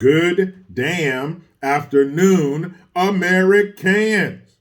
Good damn afternoon, Americans.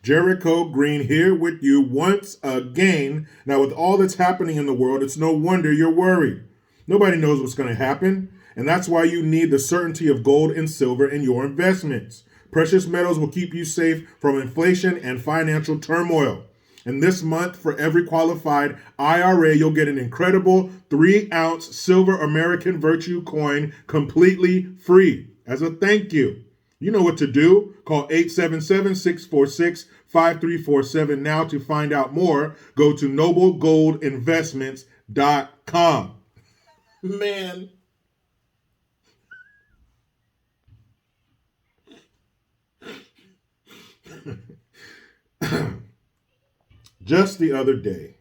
Jericho Green here with you once again. Now, with all that's happening in the world, it's no wonder you're worried. Nobody knows what's going to happen, and that's why you need the certainty of gold and silver in your investments. Precious metals will keep you safe from inflation and financial turmoil. And this month, for every qualified IRA, you'll get an incredible 3-ounce silver American Virtue coin completely free as a thank you. You know what to do. Call 877-646-5347 now to find out more. Go to noblegoldinvestments.com. Man. Just the other day,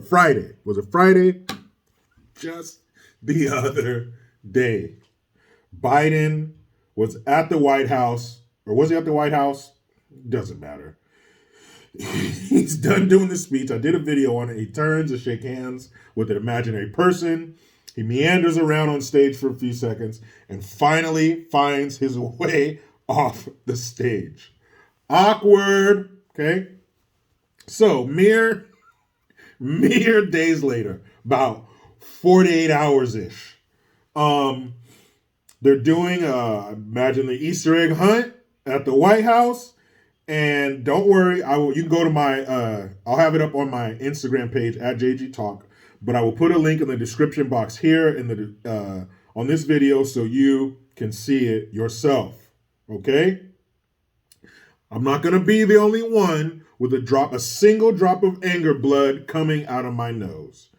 Friday. Was it Friday? Just the other day. Biden was at the White House, or was he at the White House? Doesn't matter. He's done doing the speech. I did a video on it. He turns to shake hands with an imaginary person. He meanders around on stage for a few seconds and finally finds his way off the stage. Awkward, okay? So, mere days later, about 48 hours-ish, they're doing, imagine the Easter egg hunt at the White House. And don't worry, you can go to my, I'll have it up on my Instagram page at JG Talk, but I will put a link in the description box here on this video so you can see it yourself, okay? I'm not going to be the only one with a single drop of anger blood coming out of my nose.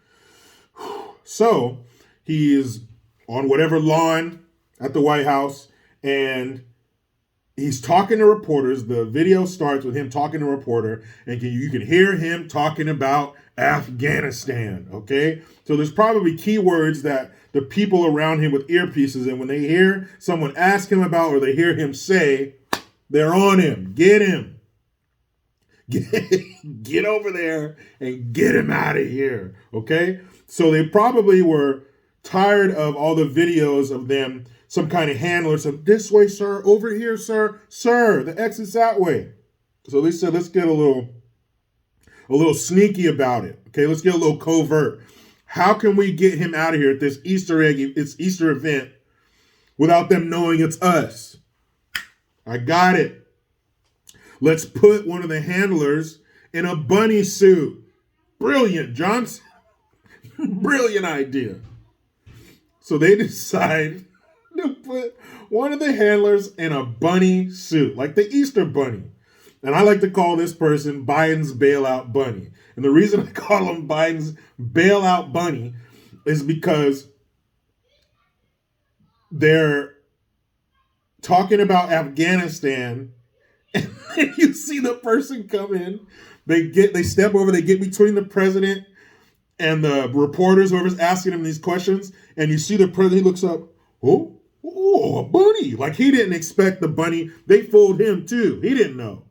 So he is on whatever lawn at the White House, and he's talking to reporters. The video starts with him talking to a reporter, and you can hear him talking about Afghanistan, okay? So there's probably keywords that the people around him with earpieces, and when they hear someone ask him about or they hear him say, they're on him. Get him. Get over there and get him out of here, okay? So they probably were tired of all the videos of them, some kind of handler, some this way, sir, over here, sir, the exit's that way. So they said, let's get a little sneaky about it, okay? Let's get a little covert. How can we get him out of here at this Easter event without them knowing it's us? I got it. Let's put one of the handlers in a bunny suit. Brilliant, Johnson. Brilliant idea. So they decide to put one of the handlers in a bunny suit, like the Easter bunny. And I like to call this person Biden's Bailout Bunny. And the reason I call him Biden's Bailout Bunny is because they're talking about Afghanistan, and then you see the person come in, they step over, they get between the president and the reporters, whoever's asking him these questions, and you see the president, he looks up, oh, a bunny. Like he didn't expect the bunny. They fooled him too. He didn't know.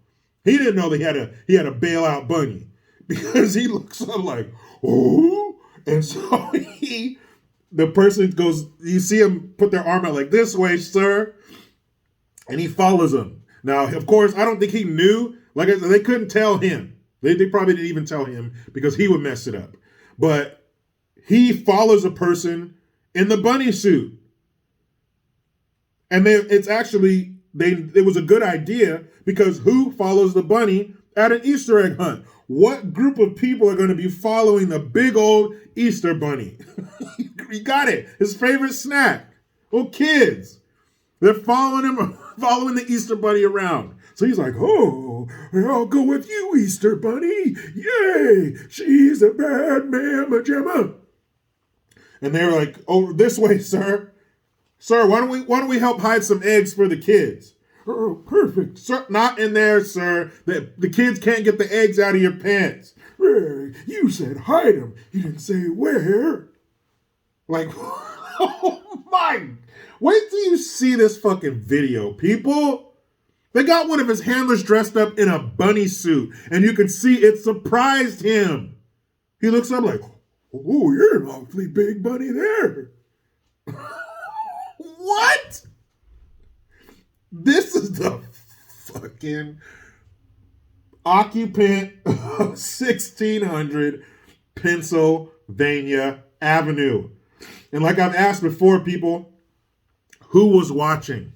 He didn't know he had a bailout bunny because he looks up like, oh, and so the person goes, you see him put their arm out like, this way, sir, and he follows him. Now, of course, I don't think he knew. Like I said, they couldn't tell him. They probably didn't even tell him because he would mess it up. But he follows a person in the bunny suit. And it was a good idea because who follows the bunny at an Easter egg hunt? What group of people are going to be following the big old Easter bunny? You got it. His favorite snack. Well, kids. They're following the Easter bunny around. So he's like, oh, I'll go with you, Easter bunny. Yay, she's a bad mamma jamma. And they're like, oh, this way, sir. Sir, why don't we help hide some eggs for the kids? Oh, perfect. Sir, not in there, sir. The kids can't get the eggs out of your pants. You said hide them. You didn't say where. Like, oh my. Wait till you see this fucking video, people. They got one of his handlers dressed up in a bunny suit, and you can see it surprised him. He looks up like, oh, you're an awfully big bunny there. What? This is the fucking occupant of 1600 Pennsylvania Avenue. And like I've asked before, people, who was watching?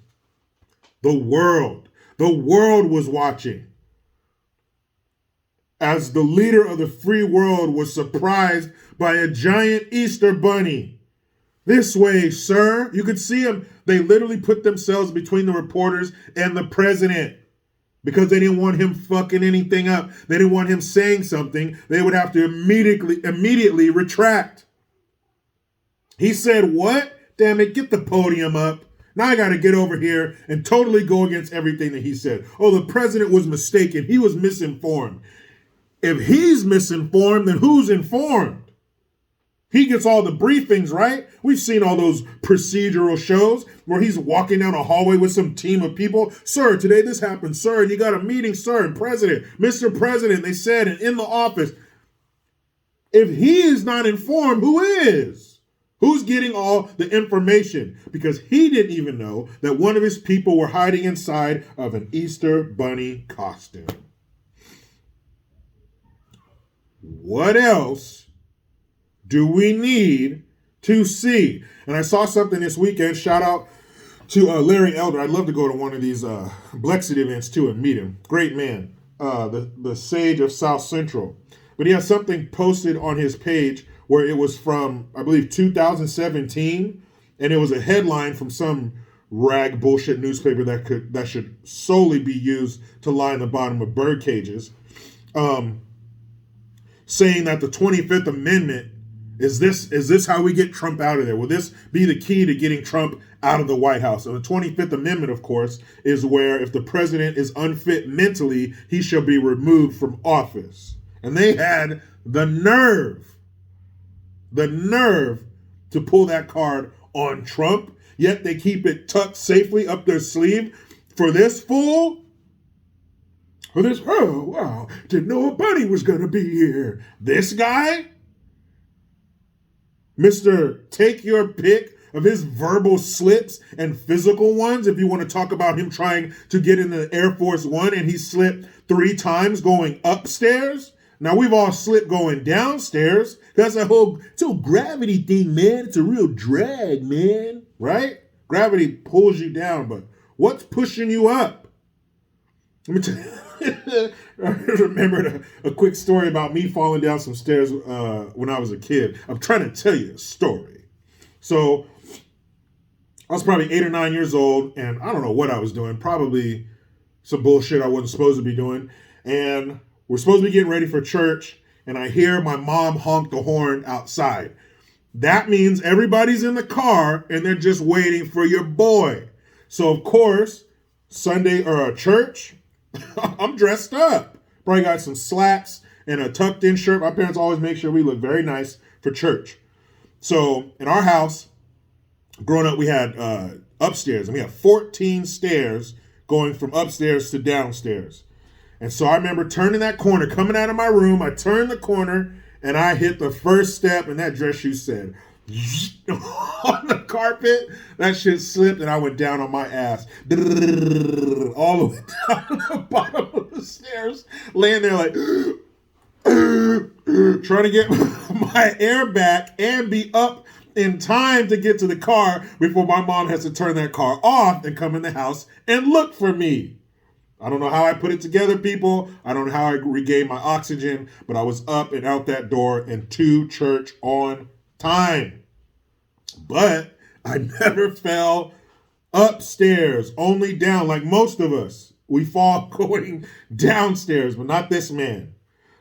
The world. The world was watching. As the leader of the free world was surprised by a giant Easter bunny. This way, sir. You could see them. They literally put themselves between the reporters and the president because they didn't want him fucking anything up. They didn't want him saying something. They would have to immediately retract. He said, what? Damn it, get the podium up. Now I got to get over here and totally go against everything that he said. Oh, the president was mistaken. He was misinformed. If he's misinformed, then who's informed? He gets all the briefings, right? We've seen all those procedural shows where he's walking down a hallway with some team of people. Sir, today this happened. Sir, you got a meeting, sir, and president. Mr. President, they said, and in the office. If he is not informed, who is? Who's getting all the information? Because he didn't even know that one of his people were hiding inside of an Easter bunny costume. What else do we need to see? And I saw something this weekend. Shout out to Larry Elder. I'd love to go to one of these Blexit events too and meet him. Great man. The sage of South Central. But he has something posted on his page where it was from, I believe, 2017. And it was a headline from some rag bullshit newspaper that should solely be used to line the bottom of bird cages. Saying that the 25th Amendment, is this how we get Trump out of there? Will this be the key to getting Trump out of the White House? And the 25th Amendment, of course, is where if the president is unfit mentally, he shall be removed from office. And they had the nerve to pull that card on Trump, yet they keep it tucked safely up their sleeve for this fool. For this, oh, wow, didn't know a bunny was going to be here. This guy? Mr. Take your pick of his verbal slips and physical ones. If you want to talk about him trying to get in the Air Force One and he slipped 3 times going upstairs. Now, we've all slipped going downstairs. That's it's a gravity thing, man. It's a real drag, man. Right? Gravity pulls you down, but what's pushing you up? Let me tell you. I remembered a quick story about me falling down some stairs when I was a kid. I'm trying to tell you a story. So I was probably 8 or 9 years old, and I don't know what I was doing. Probably some bullshit I wasn't supposed to be doing. And we're supposed to be getting ready for church, and I hear my mom honk the horn outside. That means everybody's in the car, and they're just waiting for your boy. So, of course, Sunday or church, I'm dressed up. Probably got some slacks and a tucked in shirt. My parents always make sure we look very nice for church. So in our house, growing up, we had upstairs, and we had 14 stairs going from upstairs to downstairs. And so I remember turning that corner, coming out of my room. I turned the corner and I hit the first step, and that dress shoe said on the carpet. That shit slipped and I went down on my ass. All the way down the bottom of the stairs, laying there like trying to get my air back and be up in time to get to the car before my mom has to turn that car off and come in the house and look for me. I don't know how I put it together, people. I don't know how I regained my oxygen, but I was up and out that door and to church on time. But I never fell upstairs, only down like most of us. We fall going downstairs, but not this man.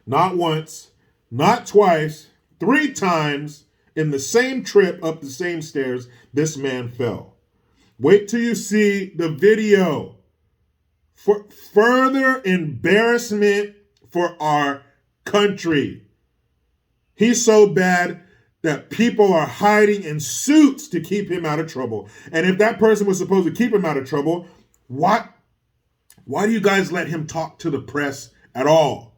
Not once, not twice, 3 times in the same trip up the same stairs, this man fell. Wait till you see the video. For further embarrassment for our country. He's so bad that people are hiding in suits to keep him out of trouble. And if that person was supposed to keep him out of trouble, why do you guys let him talk to the press at all?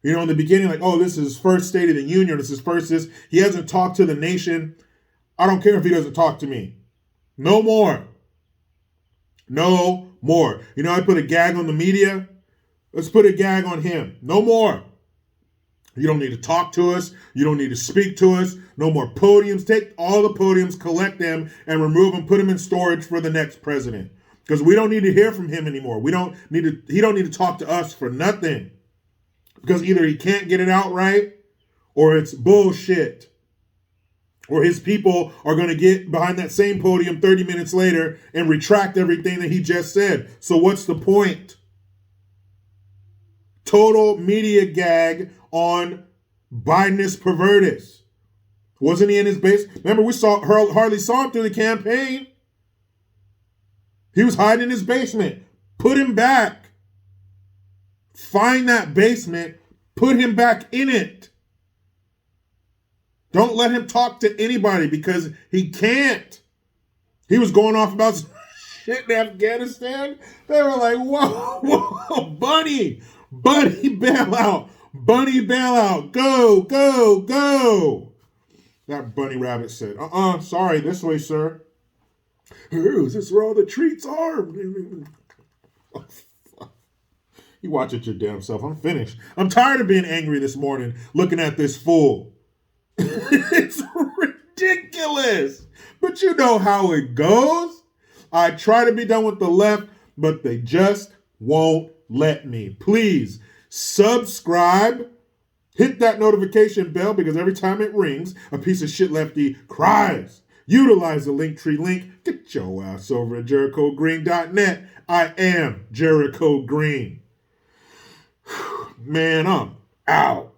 You know, in the beginning, like, oh, this is his first State of the Union. This is first this. He hasn't talked to the nation. I don't care if he doesn't talk to me. No more. No more. You know, I put a gag on the media. Let's put a gag on him. No more. You don't need to talk to us. You don't need to speak to us. No more podiums. Take all the podiums, collect them, and remove them. Put them in storage for the next president. Because we don't need to hear from him anymore. He don't need to talk to us for nothing. Because either he can't get it out right, or it's bullshit. Or his people are going to get behind that same podium 30 minutes later and retract everything that he just said. So what's the point? Total media gag on Bidenus Pervertus. Wasn't he in his base? Remember, we hardly saw him through the campaign. He was hiding in his basement. Put him back. Find that basement. Put him back in it. Don't let him talk to anybody because he can't. He was going off about shit in Afghanistan. They were like, whoa, Bunny, bailout. Bunny bailout. Go, go, go. That bunny rabbit said, sorry, this way, sir. Is this where all the treats are? You watch it your damn self. I'm finished. I'm tired of being angry this morning looking at this fool. It's ridiculous. But you know how it goes. I try to be done with the left, but they just won't let me. Please subscribe. Hit that notification bell because every time it rings, a piece of shit lefty cries. Utilize the Linktree link. Get your ass over at JerichoGreen.net. I am Jericho Green. Man, I'm out.